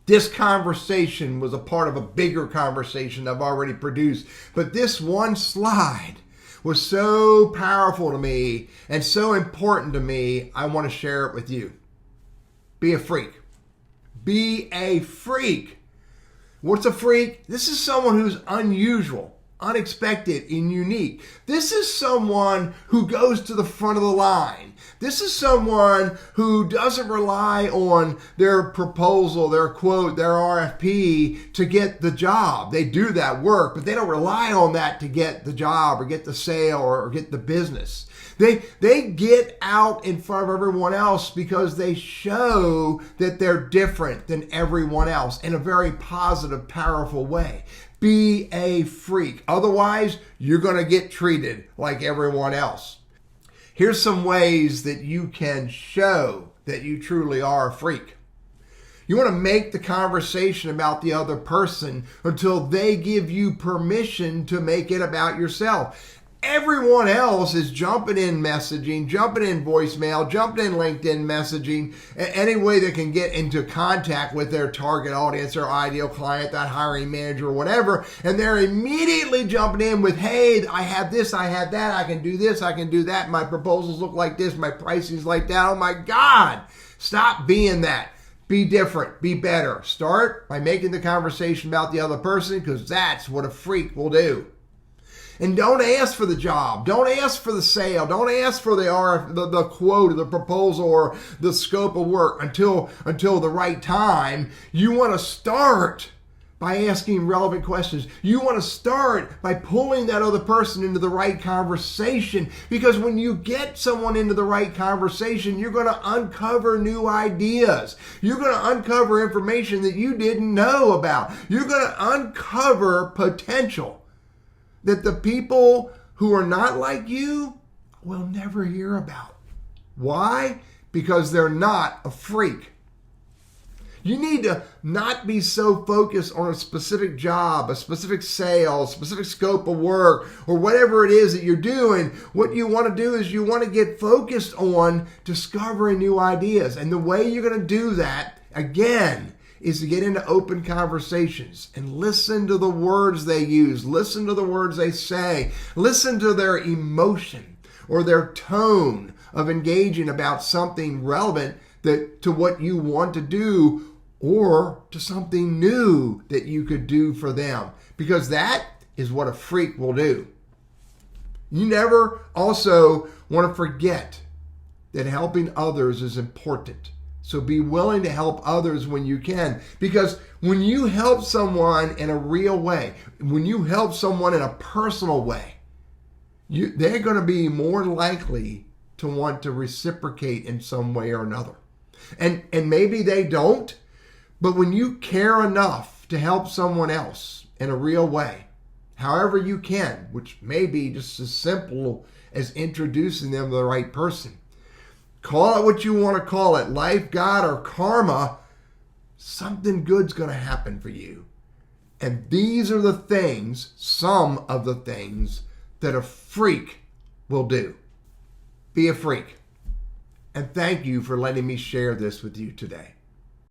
This conversation was a part of a bigger conversation I've already produced. But this one slide was so powerful to me and so important to me, I want to share it with you. Be a freak. Be a freak. What's a freak? This is someone who's unusual, unexpected, and unique. This is someone who goes to the front of the line. This is someone who doesn't rely on their proposal, their quote, their RFP to get the job. They do that work, but they don't rely on that to get the job or get the sale or get the business. They get out in front of everyone else because they show that they're different than everyone else in a very positive, powerful way. Be a freak. Otherwise, you're going to get treated like everyone else. Here's some ways that you can show that you truly are a freak. You want to make the conversation about the other person until they give you permission to make it about yourself. Everyone else is jumping in messaging, jumping in voicemail, jumping in LinkedIn messaging, any way they can get into contact with their target audience or ideal client, that hiring manager or whatever. And they're immediately jumping in with, hey, I have this, I have that, I can do this, I can do that. My proposals look like this, my pricing's like that. Oh my God, stop being that. Be different, be better. Start by making the conversation about the other person because that's what a freak will do. And don't ask for the job. Don't ask for the sale. Don't ask for the quote or the proposal or the scope of work until the right time. You want to start by asking relevant questions. You want to start by pulling that other person into the right conversation, because when you get someone into the right conversation, you're going to uncover new ideas. You're going to uncover information that you didn't know about. You're going to uncover potential that the people who are not like you will never hear about. Why? Because they're not a freak. You need to not be so focused on a specific job, a specific sale, a specific scope of work, or whatever it is that you're doing. What you want to do is you want to get focused on discovering new ideas. And the way you're going to do that, again, is to get into open conversations and listen to the words they use, listen to the words they say, listen to their emotion or their tone of engaging about something relevant to what you want to do or to something new that you could do for them, because that is what a freak will do. You never also want to forget that helping others is important. So be willing to help others when you can, because when you help someone in a real way, when you help someone in a personal way, they're going to be more likely to want to reciprocate in some way or another. And maybe they don't, but when you care enough to help someone else in a real way, however you can, which may be just as simple as introducing them to the right person, call it what you want to call it, life, God, or karma, something good's going to happen for you. And these are the things, some of the things, that a freak will do. Be a freak. And thank you for letting me share this with you today.